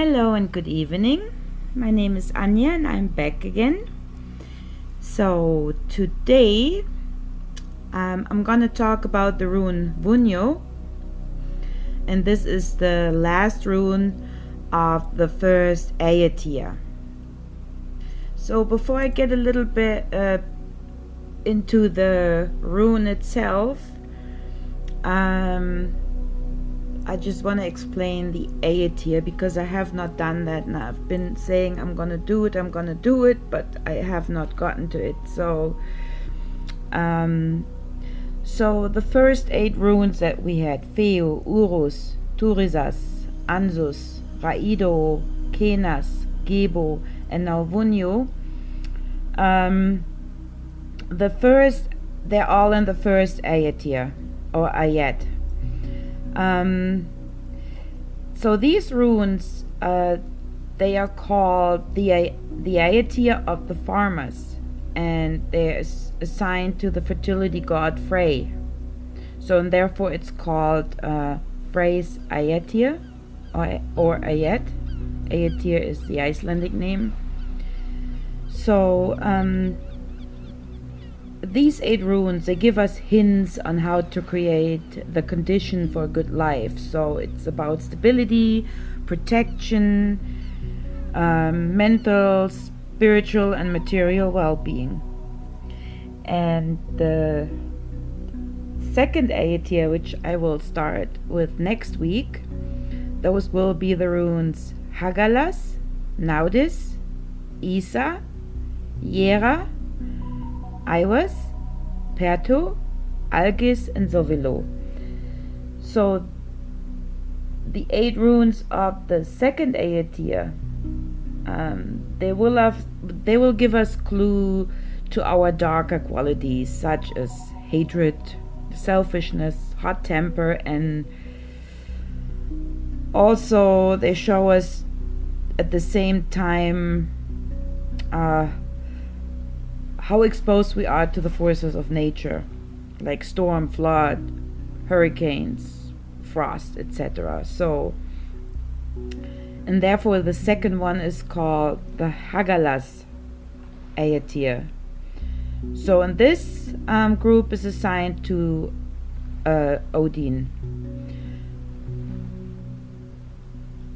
Hello and good evening. My name is Anya and I'm back again. So today I'm gonna talk about the rune Wunjo, and this is the last rune of the first Aett. So before I get a little bit into the rune itself, I just want to explain the Aett here because I have not done that, and I've been saying I'm gonna do it, but I have not gotten to it. So the first 8 runes that we had: Feo, Urus, Turisas, Ansus, Raido, Kenas, Gebo, and now Wunjo. They're all in the first Aett or Aett. So these runes, they are called the Aett of the farmers, and they're assigned to the fertility god Frey. So and therefore it's called Frey's Aett or Aett. Aett is the Icelandic name. So these 8 runes, they give us hints on how to create the condition for a good life. So it's about stability, protection, mental, spiritual, and material well-being. And the second Aett, which I will start with next week, those will be the runes Hagalas, Naudis, Isa, Yera, Iwas, Perto, Algis, and Zovilo. So the 8 runes of the second Aett, they will give us clue to our darker qualities, such as hatred, selfishness, hot temper, and also they show us at the same time how exposed we are to the forces of nature, like storm, flood, hurricanes, frost, etc. So, and therefore the second one is called the Hagalas Aett. So, and this group is assigned to Odin.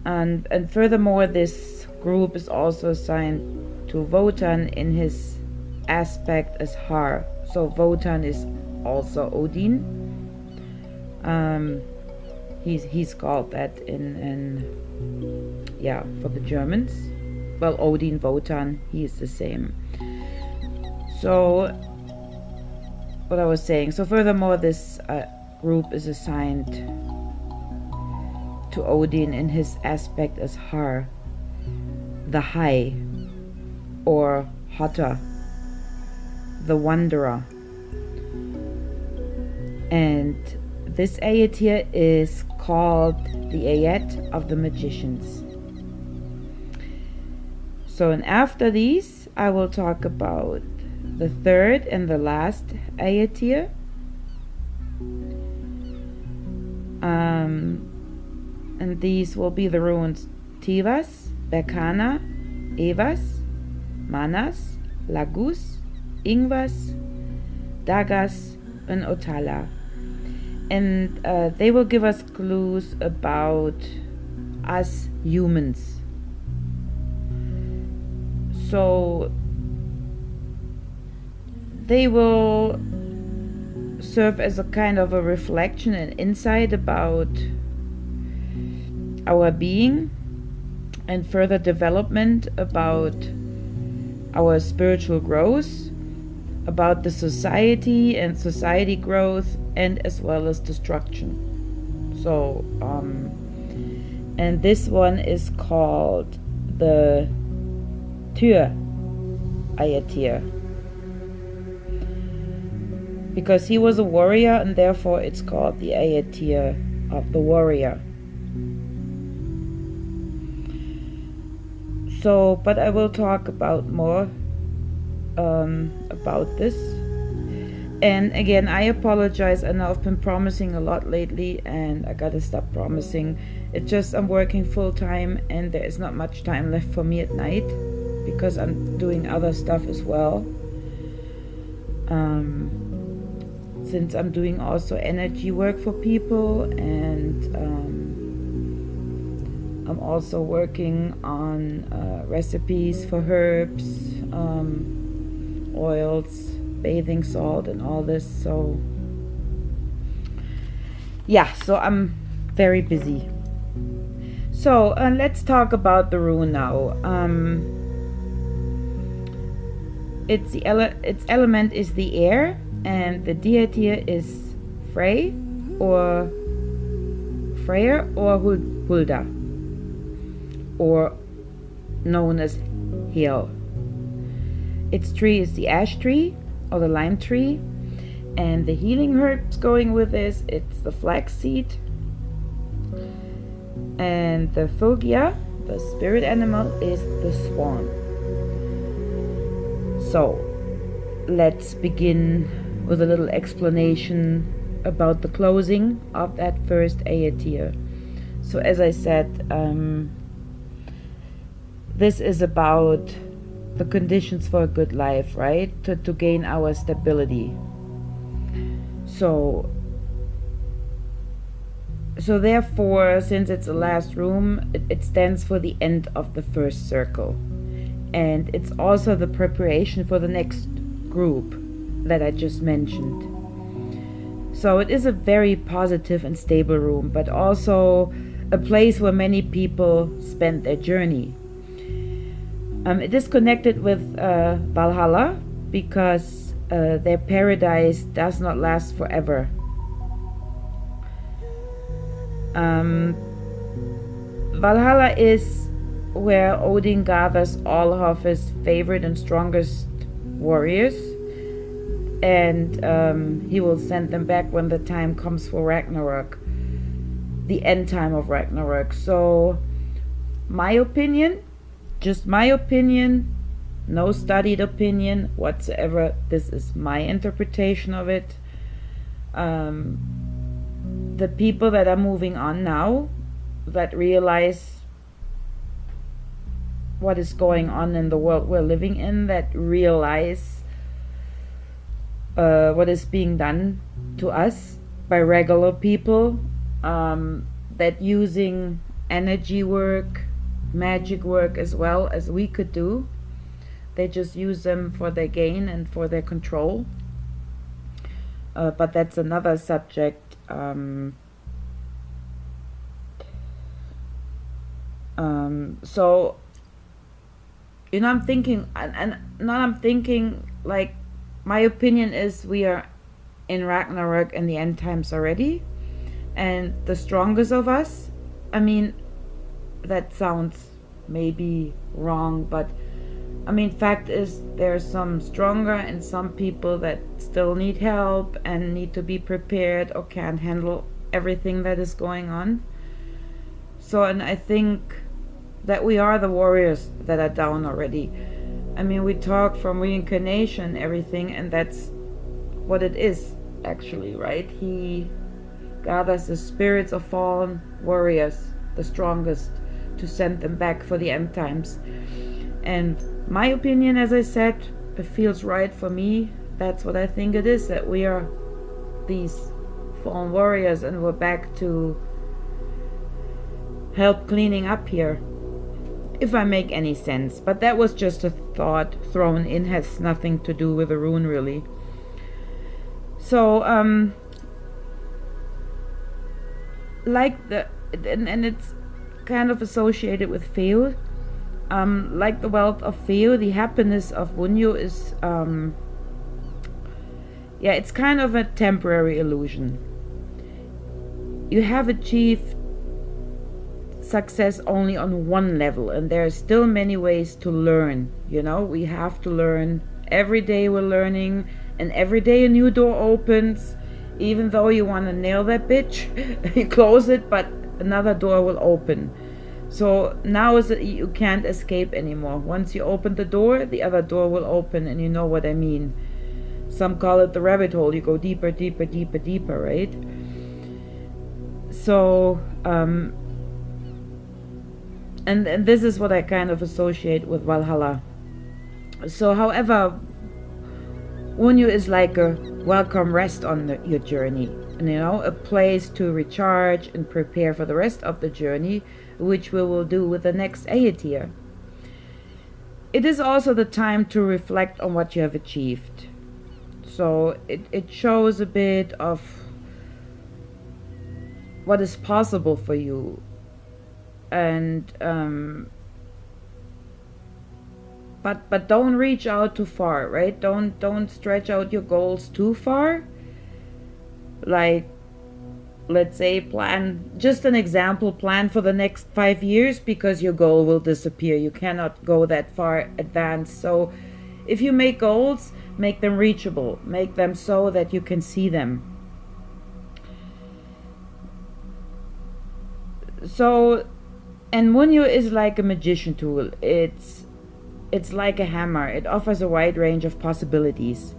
And furthermore, this group is also assigned to Wotan in his aspect as Har. So Wotan is also Odin. He's called that for the Germans. Well, Odin, Wotan, he is the same. So what I was saying, so furthermore, this group is assigned to Odin in his aspect as Har, the High, or Hotter, the Wanderer. And this Aett here is called the Aett of the Magicians. So, and after these, I will talk about the third and the last Aett here. And these will be the runes Tivas, Berkana, Evas, Manas, Lagus, Ingvas, Dagas, and Otala. And they will give us clues about us humans. So they will serve as a kind of a reflection and insight about our being, and further development about our spiritual growth, about the society and society growth, and as well as destruction. So and this one is called the Tür Aett, because he was a warrior, and therefore it's called the Aett of the warrior. So, but I will talk about more about this. And again, I apologize. I know I've been promising a lot lately, and I gotta stop promising. It's just I'm working full time, and there is not much time left for me at night because I'm doing other stuff as well. Since I'm doing also energy work for people, and I'm also working on recipes for herbs, oils, bathing salt, and all this. So yeah, so I'm very busy. So let's talk about the rune now. Its element is the air, and the deity is Frey or Freyr or Hulda, or known as Hel. Its tree is the ash tree or the lime tree, and the healing herbs going with this, it's the flaxseed, and the Fulgia, the spirit animal, is the swan. So let's begin with a little explanation about the closing of that first Aett. So as I said, this is about the conditions for a good life, right? To gain our stability. So therefore, since it's the last room, it stands for the end of the first circle. And it's also the preparation for the next group that I just mentioned. So it is a very positive and stable room, but also a place where many people spend their journey. It is connected with Valhalla because their paradise does not last forever. Valhalla is where Odin gathers all of his favorite and strongest warriors, and he will send them back when the time comes for Ragnarok, the end time of Ragnarok. So my opinion, just my opinion, no studied opinion whatsoever, this is my interpretation of it. The people that are moving on now, that realize what is going on in the world we're living in, that realize what is being done to us by regular people, that using energy work, magic work as well as we could do, they just use them for their gain and for their control. But that's another subject. So I'm thinking, and now I'm thinking, like, my opinion is we are in Ragnarok and the end times already, and the strongest of us, I mean, that sounds maybe wrong, but I mean, fact is there's some stronger and some people that still need help and need to be prepared or can't handle everything that is going on. So, and I think that we are the warriors that are down already. I mean, we talk from reincarnation and everything, and that's what it is actually, right? He gathers the spirits of fallen warriors, the strongest, to send them back for the end times. And my opinion, as I said, it feels right for me. That's what I think it is, that we are these fallen warriors and we're back to help cleaning up here, if I make any sense. But that was just a thought thrown in, has nothing to do with the rune really. So like the, and it's kind of associated with Feo. Like the wealth of Feo, the happiness of Wunjo is it's kind of a temporary illusion. You have achieved success only on one level, and there are still many ways to learn. We have to learn. Every day we're learning, and every day a new door opens. Even though you want to nail that bitch, you close it, but another door will open. So now is that you can't escape anymore. Once you open the door, the other door will open, and you know what I mean. Some call it the rabbit hole. You go deeper, deeper, deeper, deeper, right? So, and this is what I kind of associate with Valhalla. So, however, Wunjo is like a welcome rest on your journey, and, you know, a place to recharge and prepare for the rest of the journey, which we will do with the next Aett here. It is also the time to reflect on what you have achieved. So it shows a bit of what is possible for you, and but don't reach out too far, right? Don't stretch out your goals too far. Like, let's say, plan, just an example, plan for the next 5 years, because your goal will disappear. You cannot go that far advanced. So if you make goals, make them reachable, make them so that you can see them. So, and Wunjo is like a magician tool. It's like a hammer. It offers a wide range of possibilities.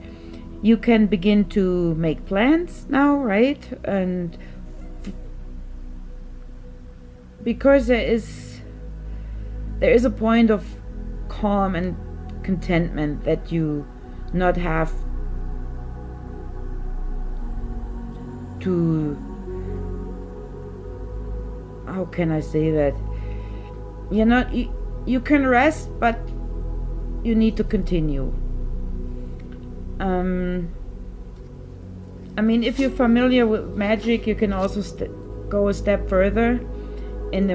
You can begin to make plans now, right? And because there is a point of calm and contentment that you not have to, how can I say that, you can rest, but you need to continue. I mean, if you're familiar with magic, you can also go a step further and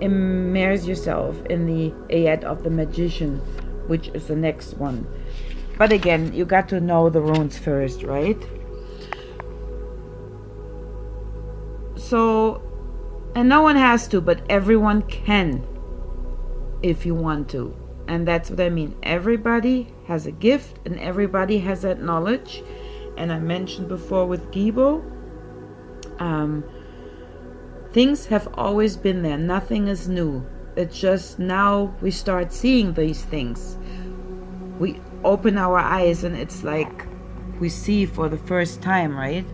immerse yourself in the Aett of the magician, which is the next one. But again, you got to know the runes first, right? So, and no one has to, but everyone can if you want to. And that's what I mean. Everybody has a gift and everybody has that knowledge. And I mentioned before with Gibo, things have always been there. Nothing is new. It's just now we start seeing these things. We open our eyes and it's like we see for the first time, right?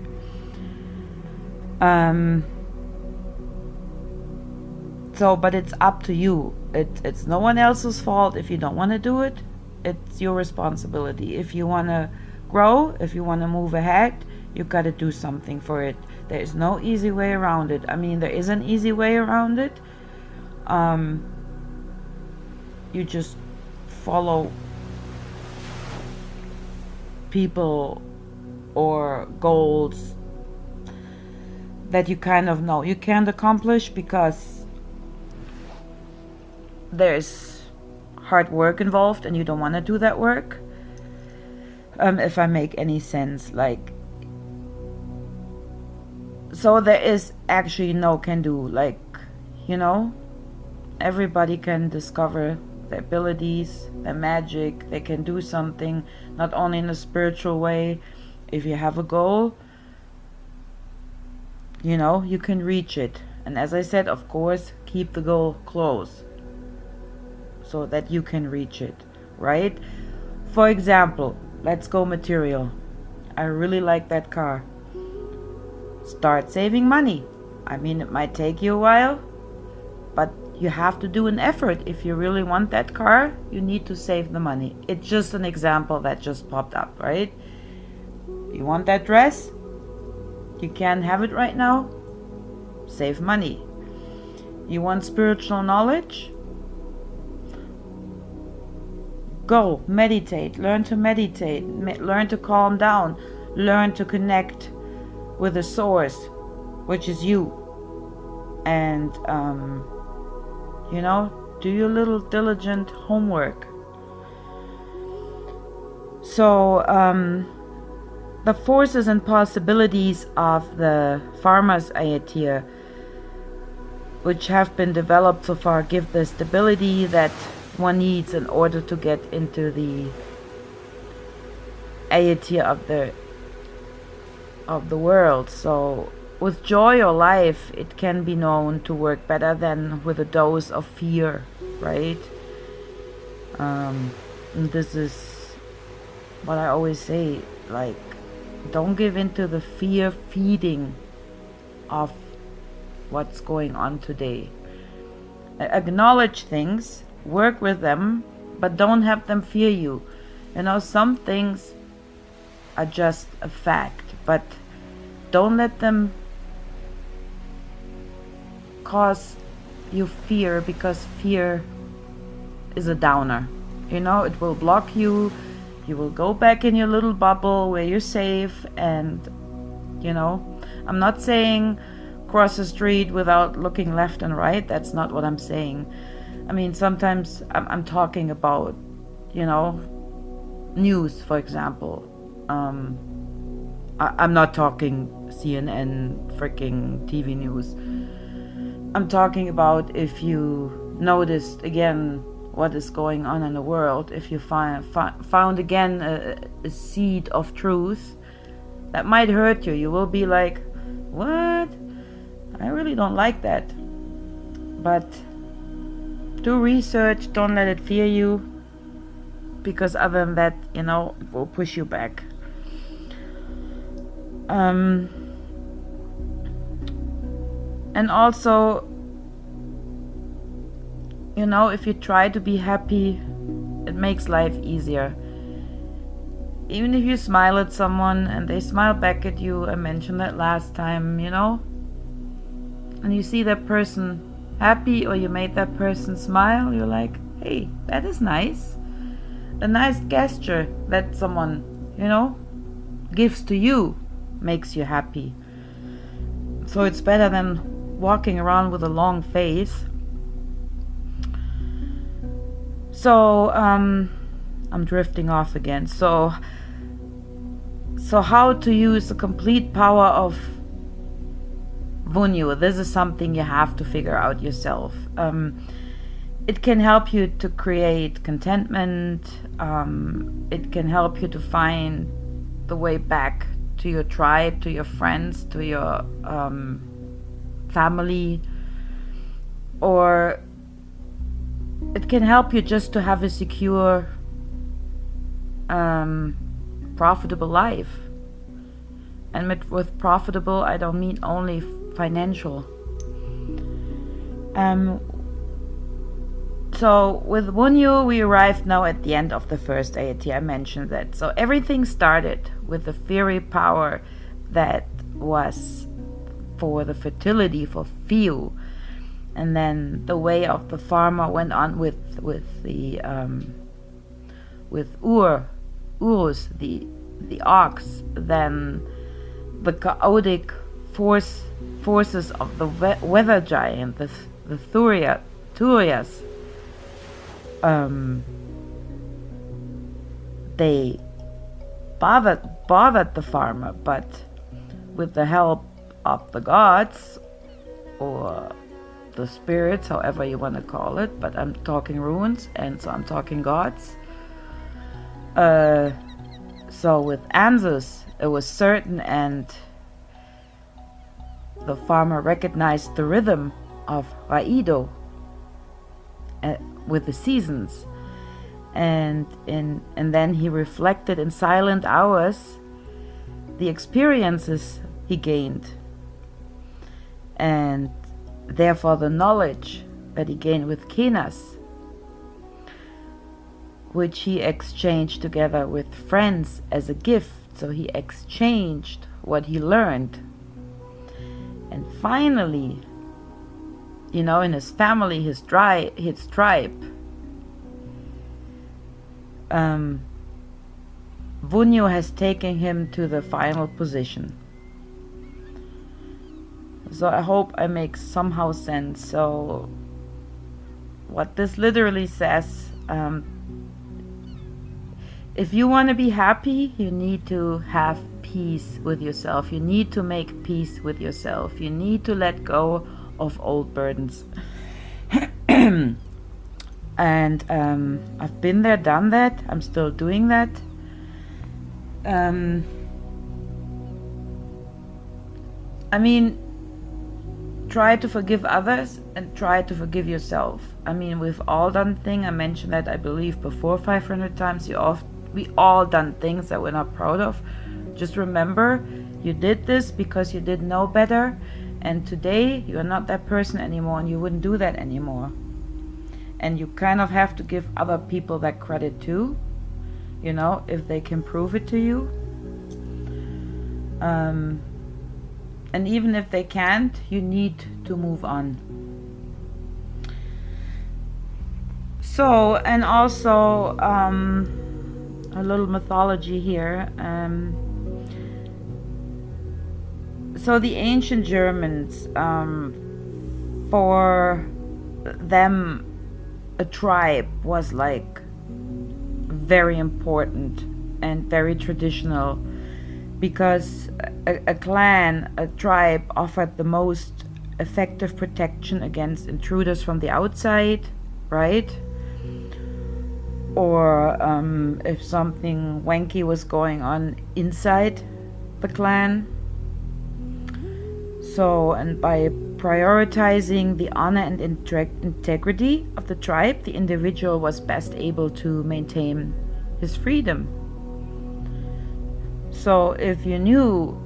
So, but it's up to you. It's no one else's fault if you don't want to do it. It's your responsibility. If you want to grow, if you want to move ahead, you got to do something for it. There is no easy way around it. I mean, there is an easy way around it. You just follow people or goals that you kind of know you can't accomplish because there's hard work involved and you don't want to do that work. If I make any sense, like, so there is actually no can do, like, you know, everybody can discover their abilities, their magic. They can do something, not only in a spiritual way. If you have a goal, you know, you can reach it. And as I said, of course, keep the goal close so that you can reach it, right? For example, let's go material. I really like that car. Start saving money. I mean, it might take you a while, but you have to do an effort. If you really want that car, you need to save the money. It's just an example that just popped up, right? You want that dress? You can't have it right now? Save money. You want spiritual knowledge? Go, meditate, learn to meditate, learn to calm down, learn to connect with the source, which is you. And, you know, do your little diligent homework. So, the forces and possibilities of the farmer's Aett here, which have been developed so far, give the stability that one needs in order to get into the Aett here of the world. So with joy or life, it can be known to work better than with a dose of fear, right? And this is what I always say. like, don't give in to the fear feeding of what's going on today. Acknowledge things, work with them, but don't have them fear you. You know, some things are just a fact, but don't let them cause you fear, because fear is a downer. You know, it will block you. You will go back in your little bubble where you're safe. And, you know, I'm not saying cross the street without looking left and right. That's not what I'm saying. I mean, sometimes I'm talking about, you know, news, for example. I'm not talking CNN freaking TV news. I'm talking about if you noticed again what is going on in the world, if you found again a seed of truth that might hurt you, you will be like, what? I really don't like that. But do research, don't let it fear you, because other than that, you know, it will push you back. And also, you know, if you try to be happy, it makes life easier. Even if you smile at someone and they smile back at you, I mentioned that last time, you know, and you see that person happy, or you made that person smile, you're like, hey, that is nice. A nice gesture that someone, you know, gives to you makes you happy. So it's better than walking around with a long face. So I'm drifting off again. So how to use the complete power of Wunjo? This is something you have to figure out yourself. It can help you to create contentment. It can help you to find the way back to your tribe, to your friends, to your family. Or it can help you just to have a secure, profitable life. And with profitable, I don't mean only financial. So with Wunjo, we arrived now at the end of the first Aett. I mentioned that. So everything started with the fairy power that was for the fertility, for few. And then the way of the farmer went on with Urus, the ox. Then the chaotic forces of the weather giant, the Turias. They bothered the farmer, but with the help of the gods, or the spirits, however you want to call it, but I'm talking runes, and so I'm talking gods. So with Anzus, it was certain, and the farmer recognized the rhythm of Raido with the seasons, and then he reflected in silent hours the experiences he gained, and therefore the knowledge that he gained with Kenas, which he exchanged together with friends as a gift. So he exchanged what he learned. And finally, you know, in his family, his tribe, Wunjo has taken him to the final position. So I hope I make somehow sense. So what this literally says, if you want to be happy, you need to have peace with yourself. You need to make peace with yourself. You need to let go of old burdens. And I've been there, done that. I'm still doing that. I mean, try to forgive others and try to forgive yourself. I mean, we've all done things. I mentioned that, I believe, before 500 times. We all done things that we're not proud of. Just remember, you did this because you didn't know better, and today you're not that person anymore, and you wouldn't do that anymore. And you kind of have to give other people that credit too, you know, if they can prove it to you. And even if they can't, you need to move on. So, and also a little mythology here. So the ancient Germans, for them, a tribe was like very important and very traditional, because a clan, a tribe, offered the most effective protection against intruders from the outside, right? Or if something wanky was going on inside the clan. So, and by prioritizing the honor and integrity of the tribe, the individual was best able to maintain his freedom. So if you knew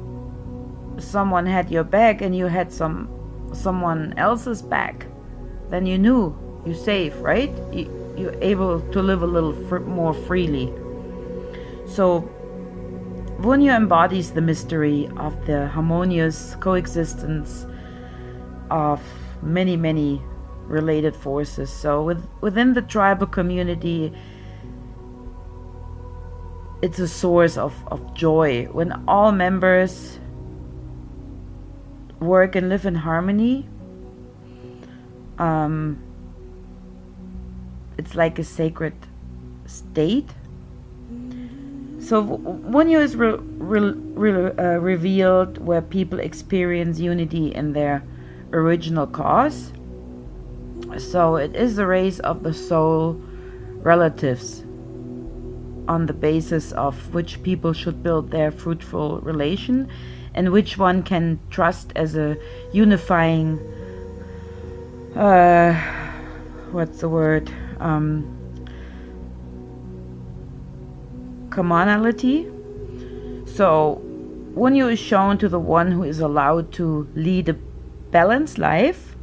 someone had your back and you had someone else's back, then you knew you're safe, right? You're able to live a little more freely. So Wunjo embodies the mystery of the harmonious coexistence of many, many related forces. So within the tribal community, it's a source of joy when all members work and live in harmony. It's like a sacred state. So Wunjo is revealed where people experience unity in their original cause. So it is the race of the soul relatives, on the basis of which people should build their fruitful relation, and which one can trust as a unifying commonality. So Wunjo is shown to the one who is allowed to lead a balanced life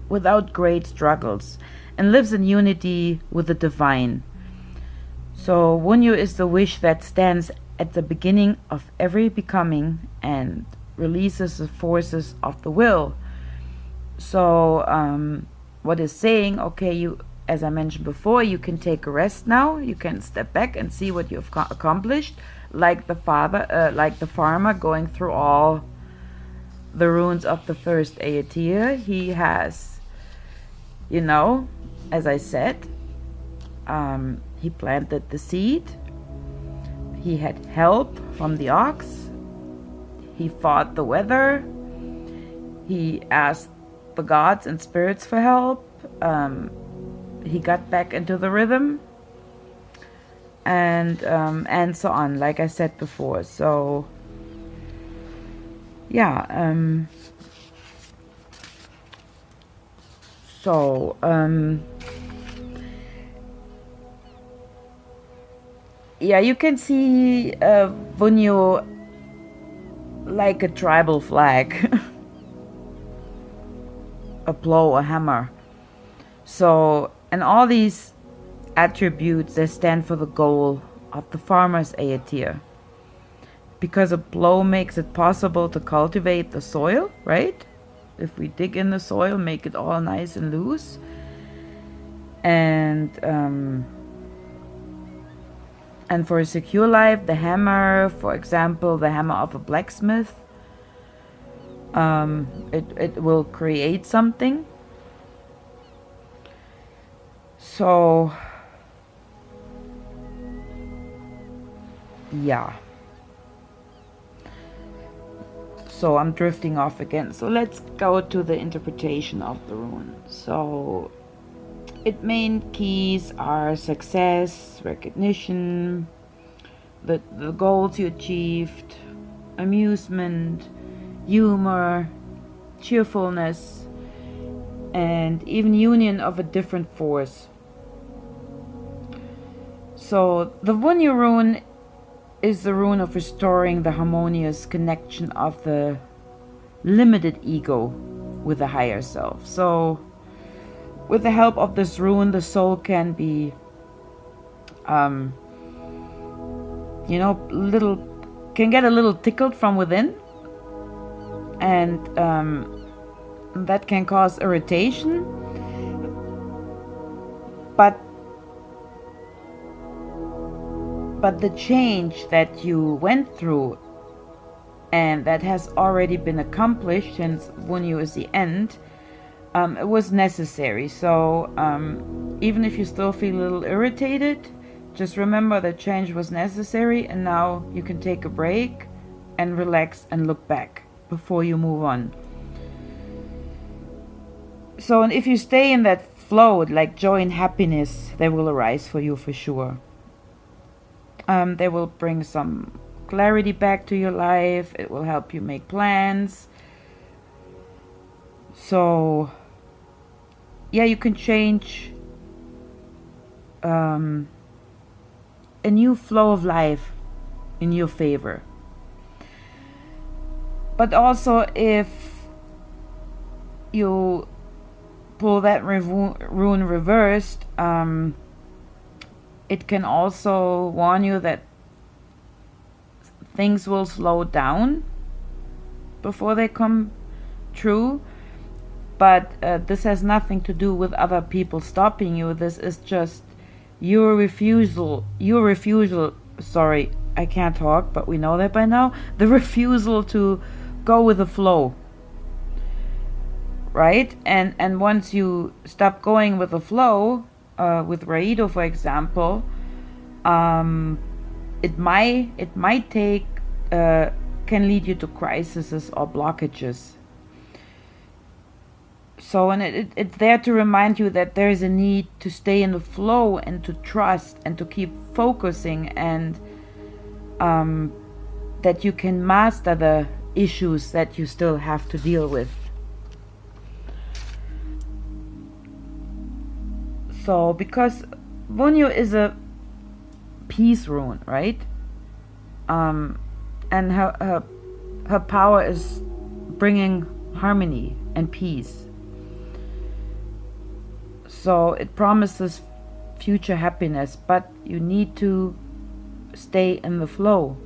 without great struggles and lives in unity with the divine. So Wunjo is the wish that stands at the beginning of every becoming and releases the forces of the will. So what is saying, okay, you, as I mentioned before, you can take a rest now. You can step back and see what you've accomplished, like the farmer going through all the runes of the first Aett. He has, you know, as I said, he planted the seed. He had help from the ox. He fought the weather. He asked the gods and spirits for help. He got back into the rhythm, and so on, like I said before. So yeah, yeah, you can see Wunjo like a tribal flag, a plow, a hammer. So, and all these attributes, they stand for the goal of the farmer's Aett. Because a plow makes it possible to cultivate the soil, right? If we dig in the soil, make it all nice and loose. And for a secure life, the hammer, for example, the hammer of a blacksmith, it will create something. So yeah, so I'm drifting off again. So let's go to the interpretation of the rune. So its main keys are success, recognition, the goals you achieved, amusement, humor, cheerfulness, and even union of a different force. So the Wunjo rune is the rune of restoring the harmonious connection of the limited ego with the higher self. So with the help of this rune, the soul can be can get a little tickled from within, and that can cause irritation, but the change that you went through and that has already been accomplished, since Wunjo is the end, it was necessary. So even if you still feel a little irritated, just remember that change was necessary, and now you can take a break and relax and look back before you move on. So, and if you stay in that flow, like joy and happiness, they will arise for you for sure. They will bring some clarity back to your life. It will help you make plans. So, yeah, you can change a new flow of life in your favor. But also, if you pull that rune reversed, it can also warn you that things will slow down before they come true. But this has nothing to do with other people stopping you. This is just your refusal, sorry, I can't talk, but we know that by now. The refusal to go with the flow, right? And once you stop going with the flow, with Aett, for example, it might take, can lead you to crises or blockages. So, and it's there to remind you that there is a need to stay in the flow and to trust and to keep focusing, and that you can master the issues that you still have to deal with. So, because Wunjo is a peace rune, right? And her power is bringing harmony and peace. So it promises future happiness, but you need to stay in the flow.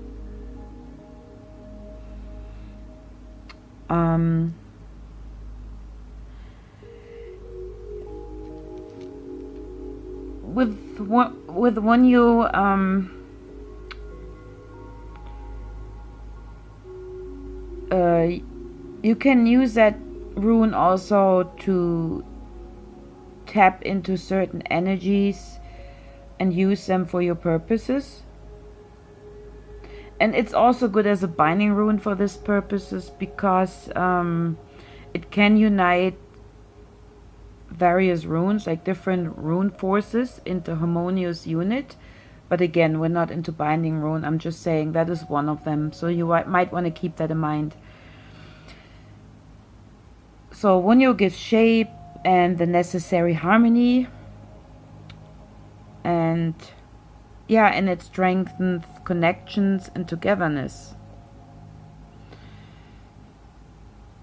With Wunjo, you can use that rune also to tap into certain energies and use them for your purposes. And it's also good as a binding rune for this purposes, because it can unite various runes, like different rune forces, into harmonious unit. But again, we're not into binding rune. I'm just saying that is one of them, so you might want to keep that in mind. So Wunjo gives shape and the necessary harmony, and yeah, and it strengthens connections and togetherness.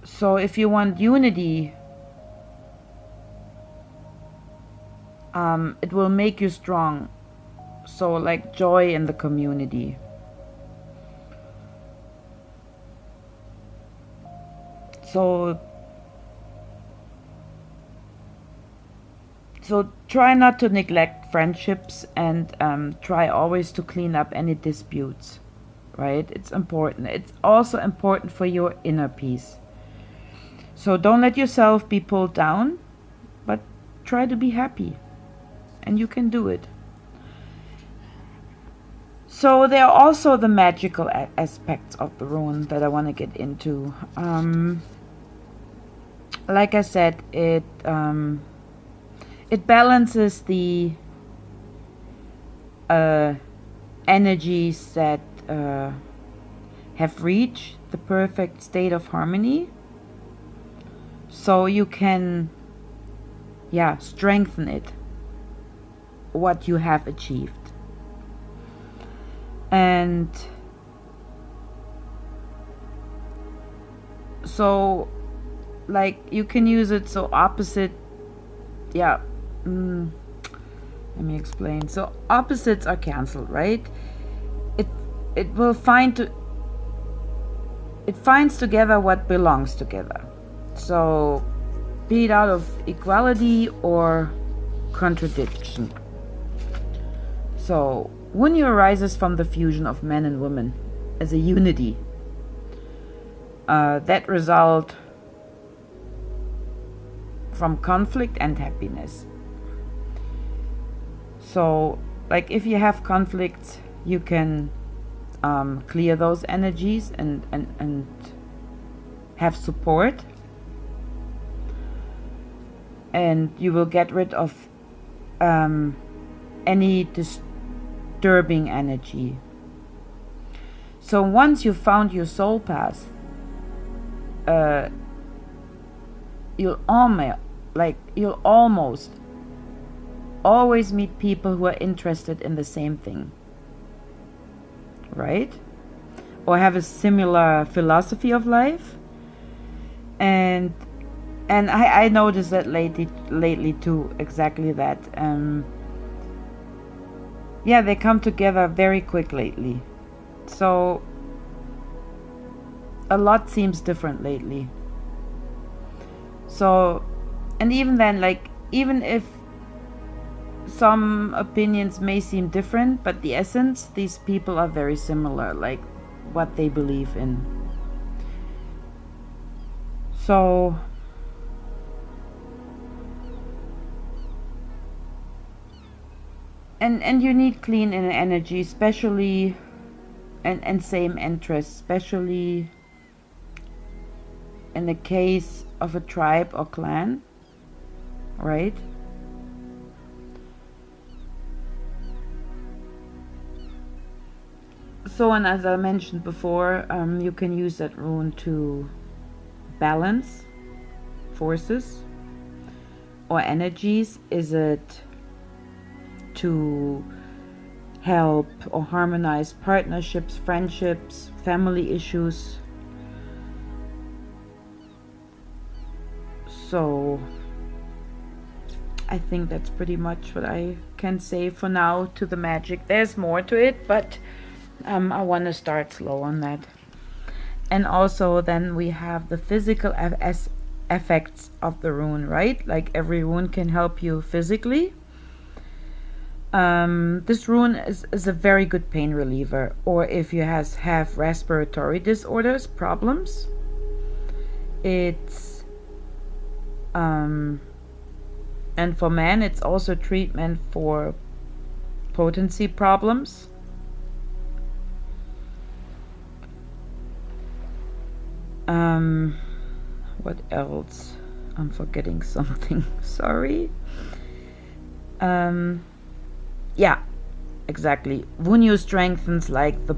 So if you want unity, it will make you strong. So like joy in the community. So try not to neglect friendships, and try always to clean up any disputes, right? It's important. It's also important for your inner peace. So don't let yourself be pulled down, but try to be happy, and you can do it. So there are also the magical aspects of the rune that I want to get into. Like I said, it balances the energies that have reached the perfect state of harmony, so you can strengthen it, what you have achieved. And so like you can use it so opposite, let me explain. So opposites are cancelled, right? It will it finds together what belongs together. So be it out of equality or contradiction. So Wunjo arises from the fusion of men and women as a unity that result from conflict and happiness. So like if you have conflicts, you can clear those energies and have support, and you will get rid of any disturbing energy. So once you found your soul path, you'll almost always meet people who are interested in the same thing, right? Or have a similar philosophy of life. And I noticed that lately too, exactly that. They come together very quick lately. So a lot seems different lately. So, and even then, like, even if some opinions may seem different, but the essence, these people are very similar, like what they believe in. So and you need clean inner energy, especially and same interests, especially in the case of a tribe or clan, right? So, and as I mentioned before, you can use that rune to balance forces or energies. Is it to help or harmonize partnerships, friendships, family issues? So I think that's pretty much what I can say for now to the magic. There's more to it, but I want to start slow on that. And also then we have the physical effects of the rune, right? Like every rune can help you physically. This rune is a very good pain reliever, or if you have respiratory disorders, problems. It's and for men it's also treatment for potency problems. What else? I'm forgetting something. Sorry. Yeah, exactly. Wunjo strengthens like the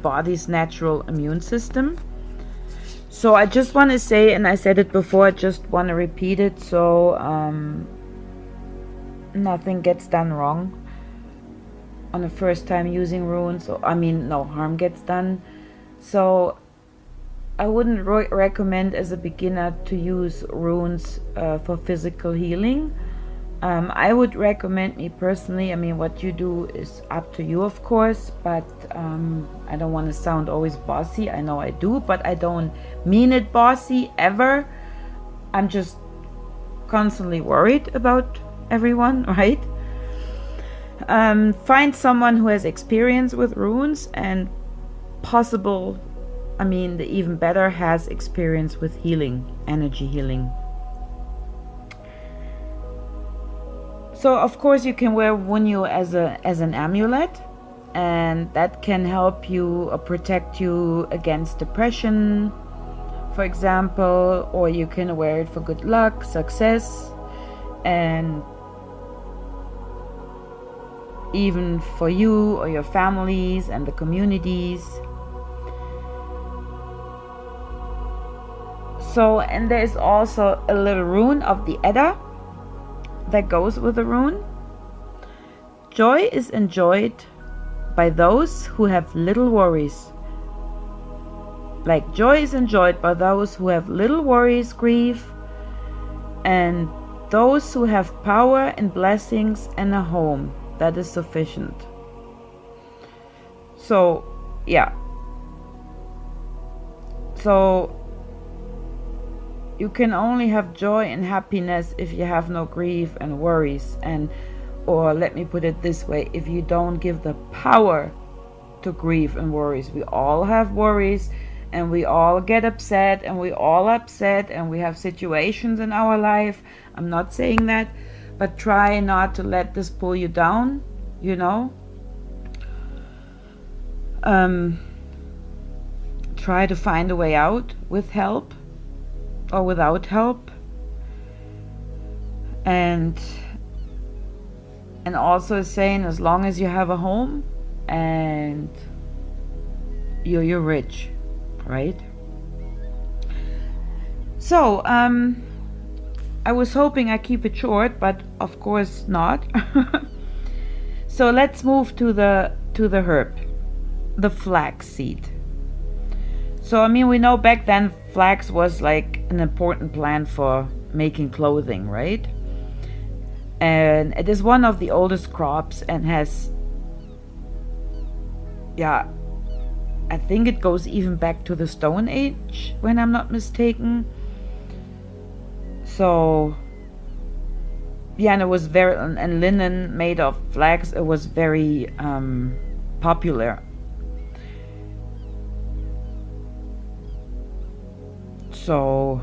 body's natural immune system. So I just want to say, and I said it before, I just want to repeat it, so nothing gets done wrong on the first time using runes. So I mean, no harm gets done. So I wouldn't recommend as a beginner to use runes for physical healing. I would recommend, me personally, I mean, what you do is up to you, of course, but I don't want to sound always bossy. I know I do, but I don't mean it bossy ever. I'm just constantly worried about everyone, right? Find someone who has experience with runes, and possible, I mean, the even better, has experience with healing, energy healing. So of course you can wear Wunjo as an amulet, and that can help you or protect you against depression, for example, or you can wear it for good luck, success, and even for you or your families and the communities. So, and there is also a little rune of the Aett that goes with the rune. Joy is enjoyed by those who have little worries. Like joy is enjoyed by those who have little worries, grief, and those who have power and blessings and a home that is sufficient. So, yeah. So, you can only have joy and happiness if you have no grief and worries, or let me put it this way, if you don't give the power to grief and worries. We all have worries, and we all get upset, and we have situations in our life. I'm not saying that, but try not to let this pull you down, you know. Try to find a way out with help or without help, and also saying, as long as you have a home and you're rich, right? So I was hoping I keep it short, but of course not. So let's move to the herb, the flax seed. So I mean, we know back then flax was like an important plant for making clothing, right? And it is one of the oldest crops and has, yeah, I think it goes even back to the Stone Age, when I'm not mistaken. So yeah, and it was very, and linen made of flax, it was very popular. So,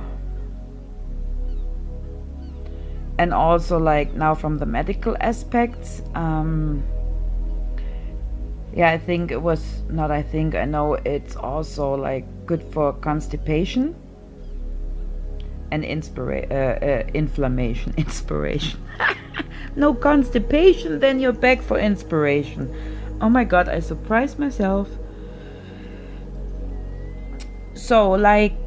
and also like now from the medical aspects, yeah, I know it's also like good for constipation and inflammation. Inspiration. No constipation, then you're back for inspiration. Oh my god, I surprised myself. So like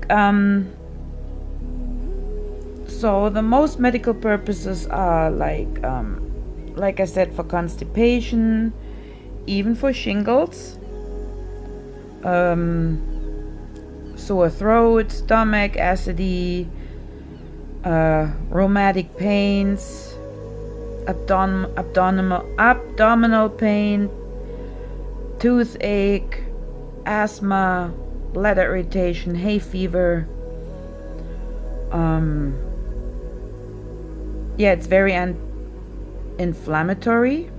so the most medical purposes are like I said, for constipation, even for shingles, sore throat, stomach acidity, rheumatic pains, abdominal pain, toothache, asthma, bladder irritation, hay fever. Yeah, it's very inflammatory.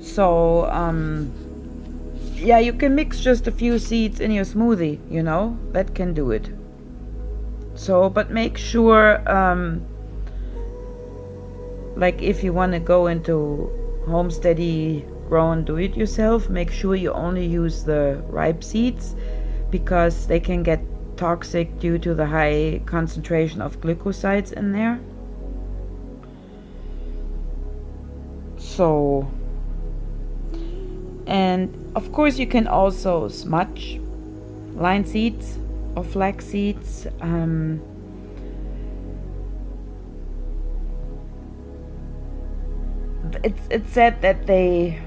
So yeah, you can mix just a few seeds in your smoothie, you know, that can do it. So, but make sure like if you want to go into homesteady grown do-it-yourself, make sure you only use the ripe seeds, because they can get toxic due to the high concentration of glycosides in there. So, and of course you can also smudge line seeds or flax seeds. It's said that they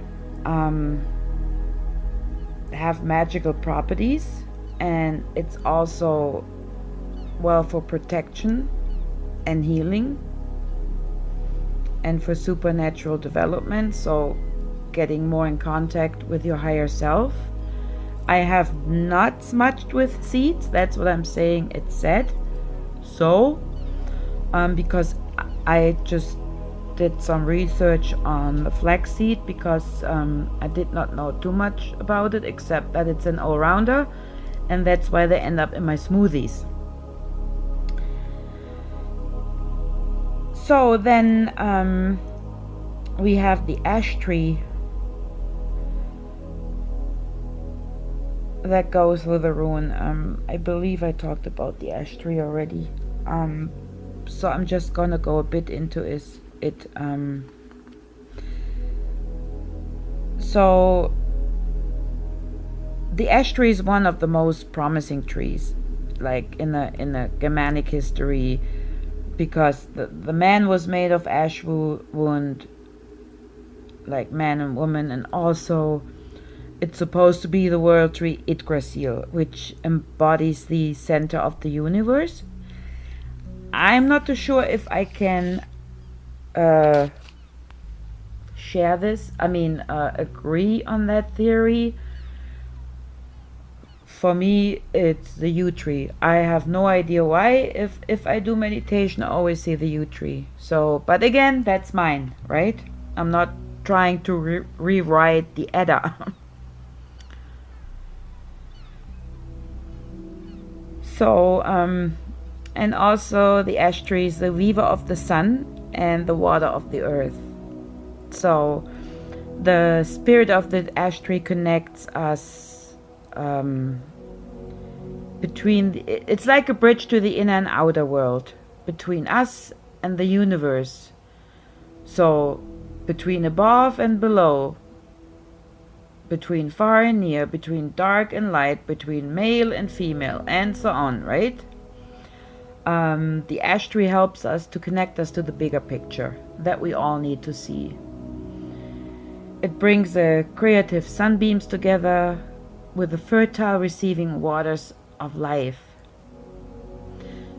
have magical properties, and it's also well for protection and healing and for supernatural development, so getting more in contact with your higher self. I have not smudged with seeds, that's what I'm saying, it's said. So because I just did some research on the flaxseed, because I did not know too much about it, except that it's an all-rounder, and that's why they end up in my smoothies. So then we have the ash tree that goes with the rune. I believe I talked about the ash tree already. So I'm just gonna go a bit into it. So the ash tree is one of the most promising trees, like in the Germanic history, because the man was made of ash wood, like man and woman, and also it's supposed to be the world tree Yggdrasil, which embodies the center of the universe. I'm not too sure if I can share this. Agree on that theory. For me, it's the yew tree. I have no idea why. If I do meditation, I always see the yew tree. So, but again, that's mine, right? I'm not trying to rewrite the Edda. So, and also the ash tree is the weaver of the sun and the water of the earth. So, the spirit of the ash tree connects us it's like a bridge to the inner and outer world, between us and the universe. So, between above and below, between far and near, between dark and light, between male and female, and so on, right? The ash tree helps us to connect us to the bigger picture that we all need to see. It brings the creative sunbeams together with the fertile receiving waters of life.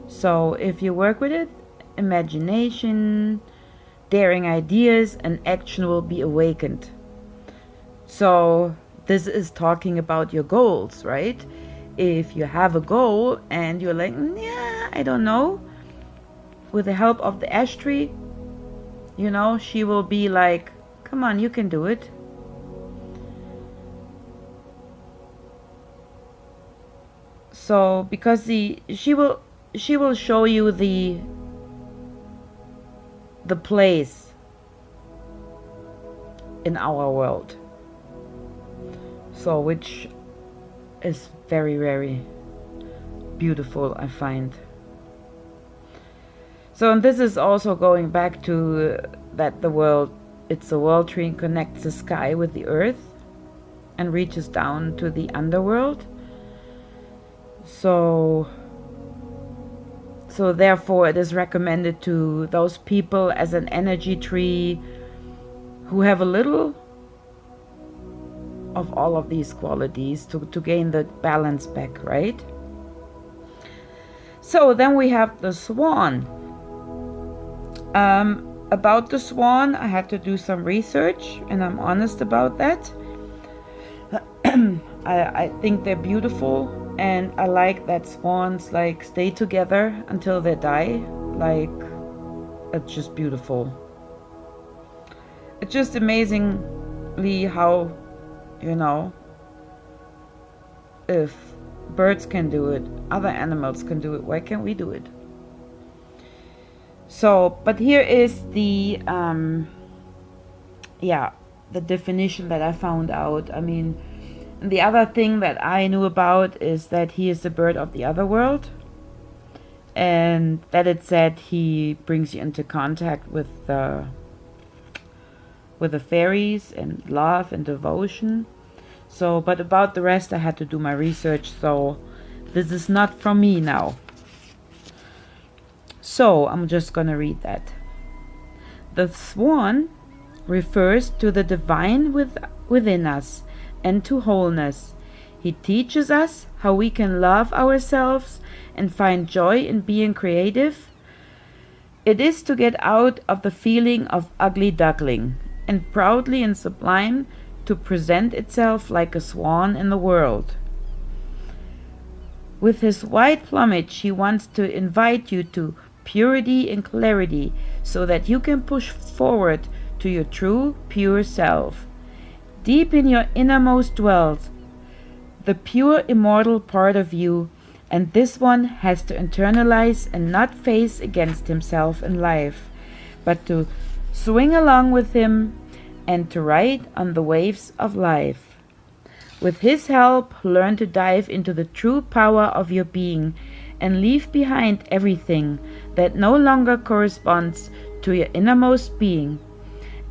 So if you work with it, imagination, daring ideas, and action will be awakened. So this is talking about your goals, right? If you have a goal and you're like, yeah, I don't know, with the help of the ash tree, she will be like, come on, you can do it. So because she will show you the place in our world. So which is very, very beautiful, I find. So, and this is also going back to that it's the world tree connects the sky with the earth and reaches down to the underworld. So therefore it is recommended to those people as an energy tree who have a little of all of these qualities to gain the balance back, right? So then we have the swan. About the swan, I had to do some research, and I'm honest about that. I think they're beautiful, and I like that swans stay together until they die. It's just beautiful. It's just amazingly how, if birds can do it, other animals can do it, why can't we do it? So, but here is the definition that I found out. The other thing that I knew about is that he is the bird of the other world, and that it said he brings you into contact with the fairies and love and devotion. So, but about the rest I had to do my research, so this is not from me now. So I'm just gonna read that. The swan refers to the divine within us and to wholeness. He teaches us how we can love ourselves and find joy in being creative. It is to get out of the feeling of ugly duckling and proudly and sublime to present itself like a swan in the world. With his white plumage, he wants to invite you to purity and clarity so that you can push forward to your true, pure self. Deep in your innermost dwells the pure, immortal part of you, and this one has to internalize and not face against himself in life, but to swing along with him and to ride on the waves of life. With his help, learn to dive into the true power of your being and leave behind everything that no longer corresponds to your innermost being.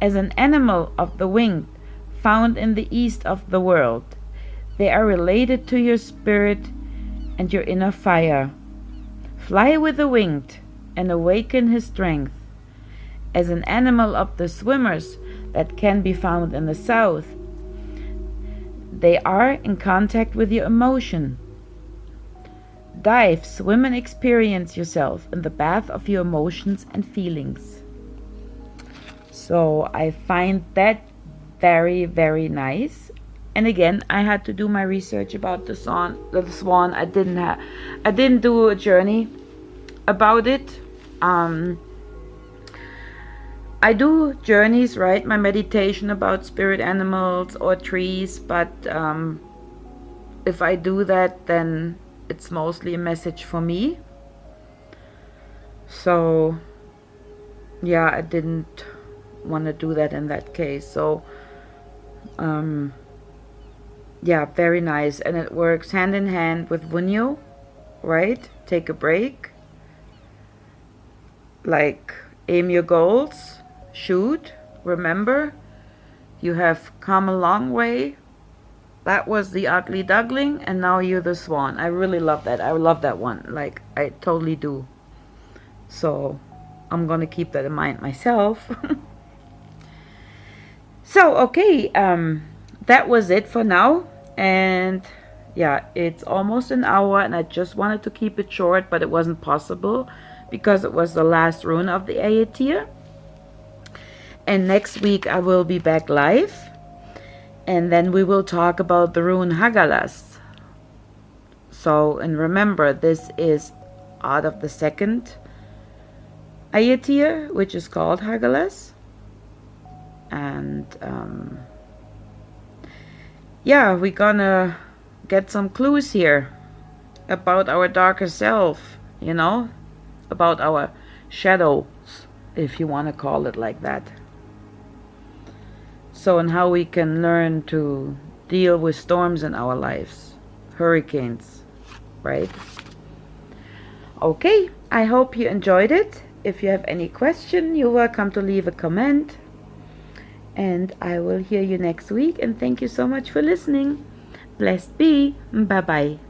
As an animal of the wing found in the east of the world, they are related to your spirit and your inner fire. Fly with the winged and awaken his strength. As an animal of the swimmers that can be found in the south. They are in contact with your emotion. Dive, swim, and experience yourself in the bath of your emotions and feelings. So I find that very, very nice. And again, I had to do my research about the swan. I didn't do a journey about it. I do journeys, right? My meditation about spirit animals or trees, but if I do that, then it's mostly a message for me. So yeah, I didn't want to do that in that case. So yeah, very nice. And it works hand in hand with Wunjo, right? Take a break, like aim your goals, shoot, remember you have come a long way. That was the ugly duckling, and now you're the swan. I really love that. I love that one, like I totally do. So I'm gonna keep that in mind myself. So okay, that was it for now. And yeah, it's almost an hour, and I just wanted to keep it short, but it wasn't possible because it was the last rune of the Aett. And next week I will be back live, and then we will talk about the rune Hagalas. So, and remember, this is out of the second Aett, which is called Hagalas. And yeah, we're gonna get some clues here about our darker self, you know, about our shadows, if you want to call it like that. So, and how we can learn to deal with storms in our lives, hurricanes, right? Okay, I hope you enjoyed it. If you have any question, you're welcome to leave a comment. And I will hear you next week. And thank you so much for listening. Blessed be. Bye-bye.